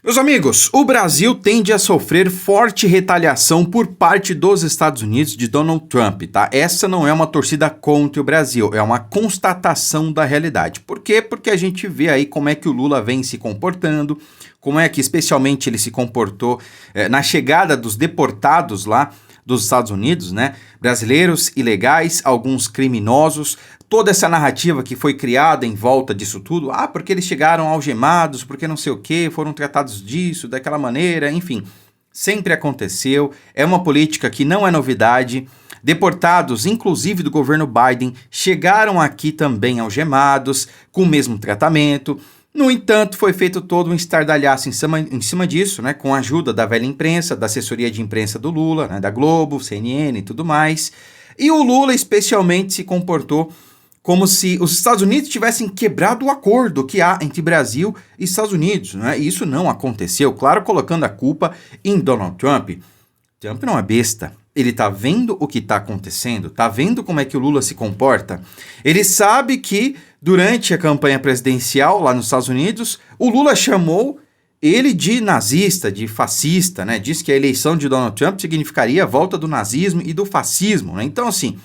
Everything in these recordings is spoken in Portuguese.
Meus amigos, o Brasil tende a sofrer forte retaliação por parte dos Estados Unidos de Donald Trump, tá? Essa não é uma torcida contra o Brasil, é uma constatação da realidade. Por quê? Porque a gente vê aí como é que o Lula vem se comportando, como é que especialmente ele se comportou na chegada dos deportados lá dos Estados Unidos, né? Brasileiros ilegais, alguns criminosos, toda essa narrativa que foi criada em volta disso tudo, porque eles chegaram algemados, porque não sei o que, foram tratados disso, daquela maneira, enfim, sempre aconteceu, é uma política que não é novidade. Deportados, inclusive do governo Biden, chegaram aqui também algemados, com o mesmo tratamento. No entanto, foi feito todo um estardalhaço em cima disso, né, com a ajuda da velha imprensa, da assessoria de imprensa do Lula, né, da Globo, CNN e tudo mais. E o Lula especialmente se comportou como se os Estados Unidos tivessem quebrado o acordo que há entre Brasil e Estados Unidos, né? E isso não aconteceu, claro, colocando a culpa em Donald Trump. Trump não é besta. Ele tá vendo o que tá acontecendo, tá vendo como é que o Lula se comporta. Ele sabe que durante a campanha presidencial lá nos Estados Unidos, o Lula chamou ele de nazista, de fascista, né? Disse que a eleição de Donald Trump significaria a volta do nazismo e do fascismo, né? Então, assim,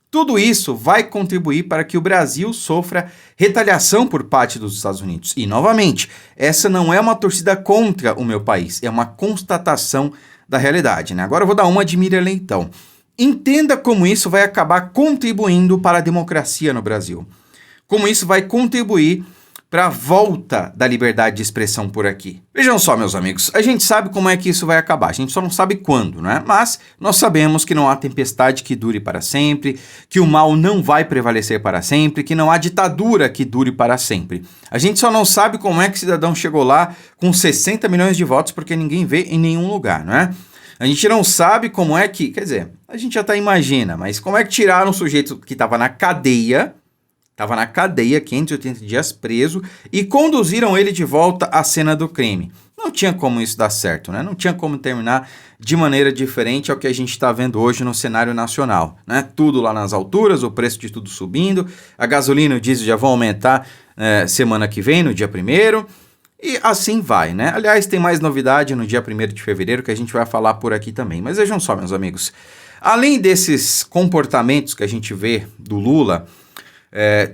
tudo isso vai contribuir para que o Brasil sofra retaliação por parte dos Estados Unidos. E, novamente, essa não é uma torcida contra o meu país, é uma constatação da realidade, né? Agora eu vou dar uma de Miriam Leitão. Entenda como isso vai acabar contribuindo para a democracia no Brasil. Como isso vai contribuir para a volta da liberdade de expressão por aqui. Vejam só, meus amigos, a gente sabe como é que isso vai acabar, a gente só não sabe quando, né? Mas nós sabemos que não há tempestade que dure para sempre, que o mal não vai prevalecer para sempre, que não há ditadura que dure para sempre. A gente só não sabe como é que o cidadão chegou lá com 60 milhões de votos porque ninguém vê em nenhum lugar, não é? A gente não sabe como é que, quer dizer, a gente já imagina, mas como é que tiraram um sujeito que estava na cadeia, 580 dias preso, e conduziram ele de volta à cena do crime. Não tinha como isso dar certo, né? Não tinha como terminar de maneira diferente ao que a gente está vendo hoje no cenário nacional, né? Tudo lá nas alturas, o preço de tudo subindo, a gasolina e o diesel já vão aumentar semana que vem, no dia 1º, e assim vai, né? Aliás, tem mais novidade no dia 1º de fevereiro que a gente vai falar por aqui também. Mas vejam só, meus amigos, além desses comportamentos que a gente vê do Lula,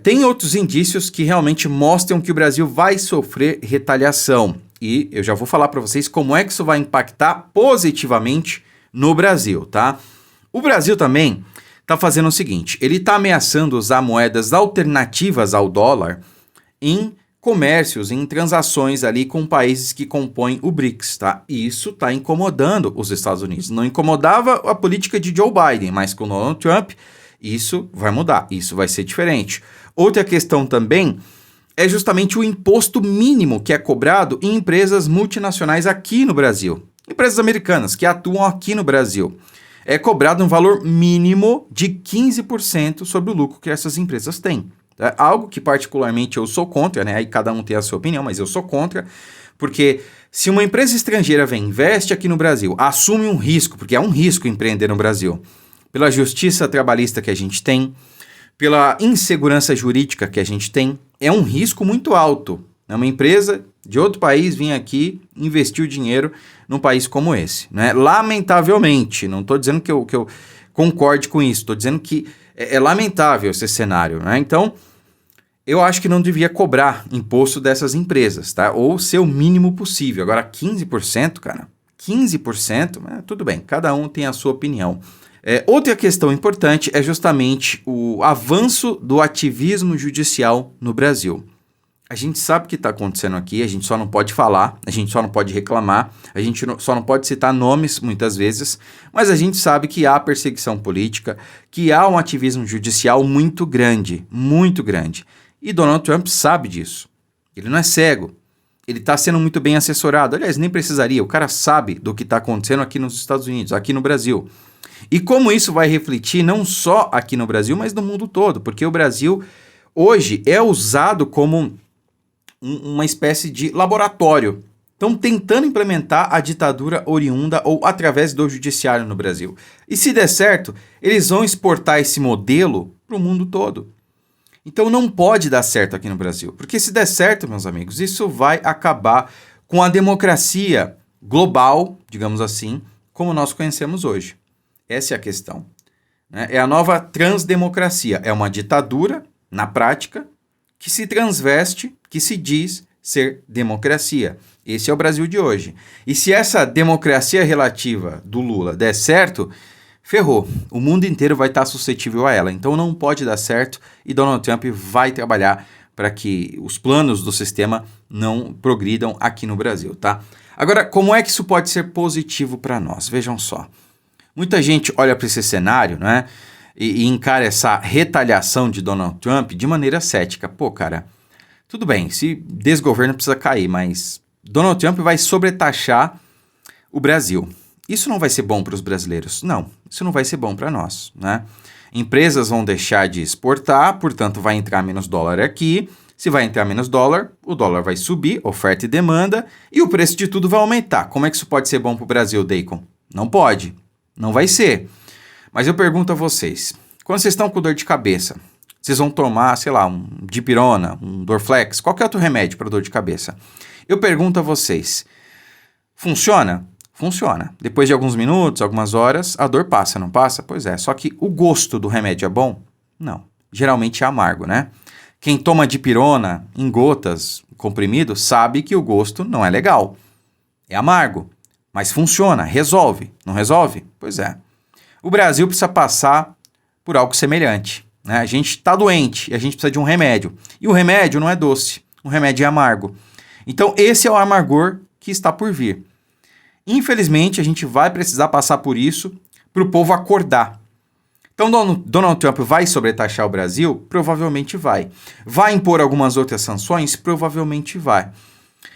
tem outros indícios que realmente mostram que o Brasil vai sofrer retaliação. E eu já vou falar para vocês como é que isso vai impactar positivamente no Brasil, tá? O Brasil também está fazendo o seguinte, ele está ameaçando usar moedas alternativas ao dólar em comércios, em transações ali com países que compõem o BRICS, tá? E isso está incomodando os Estados Unidos. Não incomodava a política de Joe Biden, mas com Donald Trump isso vai mudar, isso vai ser diferente. Outra questão também é justamente o imposto mínimo que é cobrado em empresas multinacionais aqui no Brasil. Empresas americanas que atuam aqui no Brasil. É cobrado um valor mínimo de 15% sobre o lucro que essas empresas têm. É algo que particularmente eu sou contra, né? Aí cada um tem a sua opinião, mas eu sou contra, porque se uma empresa estrangeira vem, investe aqui no Brasil, assume um risco, porque é um risco empreender no Brasil, pela justiça trabalhista que a gente tem, pela insegurança jurídica que a gente tem, é um risco muito alto. Uma empresa de outro país vir aqui investir o dinheiro num país como esse, né? Lamentavelmente, não estou dizendo que eu concorde com isso, estou dizendo que é lamentável esse cenário, né? Então, eu acho que não devia cobrar imposto dessas empresas, tá? Ou ser o mínimo possível. Agora, 15%, cara, 15%, tudo bem, cada um tem a sua opinião. Outra questão importante é justamente o avanço do ativismo judicial no Brasil. A gente sabe o que está acontecendo aqui, a gente só não pode falar, a gente só não pode reclamar, a gente só não pode citar nomes muitas vezes, mas a gente sabe que há perseguição política, que há um ativismo judicial muito grande, muito grande. E Donald Trump sabe disso. Ele não é cego. Ele está sendo muito bem assessorado. Aliás, nem precisaria, o cara sabe do que está acontecendo aqui nos Estados Unidos, aqui no Brasil. E como isso vai refletir não só aqui no Brasil, mas no mundo todo, porque o Brasil hoje é usado como uma espécie de laboratório. Estão tentando implementar a ditadura oriunda ou através do judiciário no Brasil. E se der certo, eles vão exportar esse modelo para o mundo todo. Então não pode dar certo aqui no Brasil, porque se der certo, meus amigos, isso vai acabar com a democracia global, digamos assim, como nós conhecemos hoje. Essa é a questão. Né? É a nova transdemocracia. É uma ditadura, na prática, que se transveste, que se diz ser democracia. Esse é o Brasil de hoje. E se essa democracia relativa do Lula der certo, ferrou. O mundo inteiro vai estar suscetível a ela. Então não pode dar certo e Donald Trump vai trabalhar para que os planos do sistema não progridam aqui no Brasil, tá? Agora, como é que isso pode ser positivo para nós? Vejam só. Muita gente olha para esse cenário, né, e encara essa retaliação de Donald Trump de maneira cética. Pô, cara, tudo bem, se desgoverno precisa cair, mas Donald Trump vai sobretaxar o Brasil. Isso não vai ser bom para os brasileiros? Não, isso não vai ser bom para nós, né? Empresas vão deixar de exportar, portanto vai entrar menos dólar aqui. Se vai entrar menos dólar, o dólar vai subir, oferta e demanda, e o preço de tudo vai aumentar. Como é que isso pode ser bom para o Brasil, Deacon? Não pode, não vai ser. Mas eu pergunto a vocês, quando vocês estão com dor de cabeça, vocês vão tomar, sei lá, um dipirona, um Dorflex, qualquer outro remédio para dor de cabeça. Eu pergunto a vocês, funciona? Funciona. Depois de alguns minutos, algumas horas, a dor passa, não passa? Pois é, só que o gosto do remédio é bom? Não. Geralmente é amargo, né? Quem toma dipirona em gotas, comprimido, sabe que o gosto não é legal. É amargo, mas funciona, resolve. Não resolve? Pois é. O Brasil precisa passar por algo semelhante, né? A gente está doente e a gente precisa de um remédio. E o remédio não é doce, o remédio é amargo. Então esse é o amargor que está por vir. Infelizmente, a gente vai precisar passar por isso para o povo acordar. Então, Donald Trump vai sobretaxar o Brasil? Provavelmente vai. Vai impor algumas outras sanções? Provavelmente vai.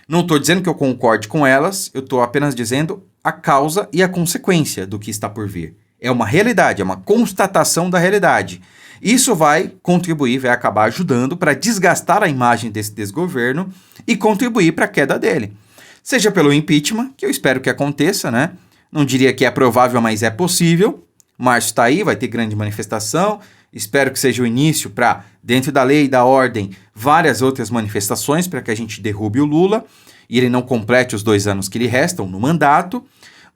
Não estou dizendo que eu concorde com elas, eu estou apenas dizendo a causa e a consequência do que está por vir. É uma realidade, é uma constatação da realidade. Isso vai contribuir, vai acabar ajudando para desgastar a imagem desse desgoverno e contribuir para a queda dele. Seja pelo impeachment, que eu espero que aconteça, né? Não diria que é provável, mas é possível. Março está aí, vai ter grande manifestação. Espero que seja o início para, dentro da lei e da ordem, várias outras manifestações para que a gente derrube o Lula e ele não complete os 2 anos que lhe restam no mandato.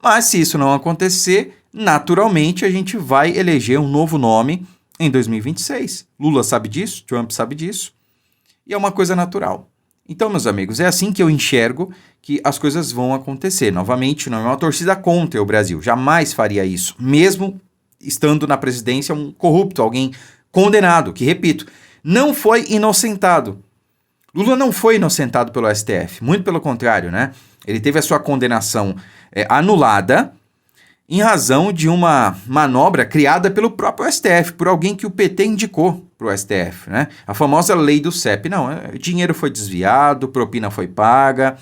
Mas se isso não acontecer, naturalmente a gente vai eleger um novo nome em 2026. Lula sabe disso, Trump sabe disso. E é uma coisa natural. Então, meus amigos, é assim que eu enxergo que as coisas vão acontecer. Novamente, não é uma torcida contra o Brasil. Jamais faria isso. Mesmo estando na presidência um corrupto, alguém condenado, que, repito, não foi inocentado. Lula não foi inocentado pelo STF. Muito pelo contrário, né? Ele teve a sua condenação anulada em razão de uma manobra criada pelo próprio STF, por alguém que o PT indicou para o STF, né? A famosa lei do CEP. Não, dinheiro foi desviado, propina foi paga,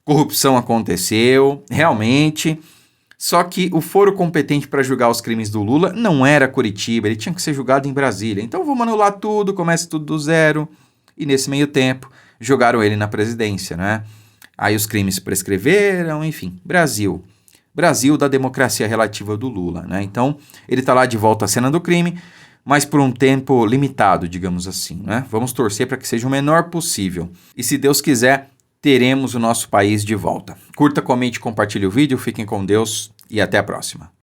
corrupção aconteceu, realmente. Só que o foro competente para julgar os crimes do Lula não era Curitiba, ele tinha que ser julgado em Brasília. Então vamos anular tudo, começa tudo do zero. E nesse meio tempo, jogaram ele na presidência, né? Aí os crimes prescreveram, enfim, Brasil da democracia relativa do Lula, né? Então, ele está lá de volta à cena do crime, mas por um tempo limitado, digamos assim, né? Vamos torcer para que seja o menor possível. E se Deus quiser, teremos o nosso país de volta. Curta, comente, compartilhe o vídeo, fiquem com Deus e até a próxima.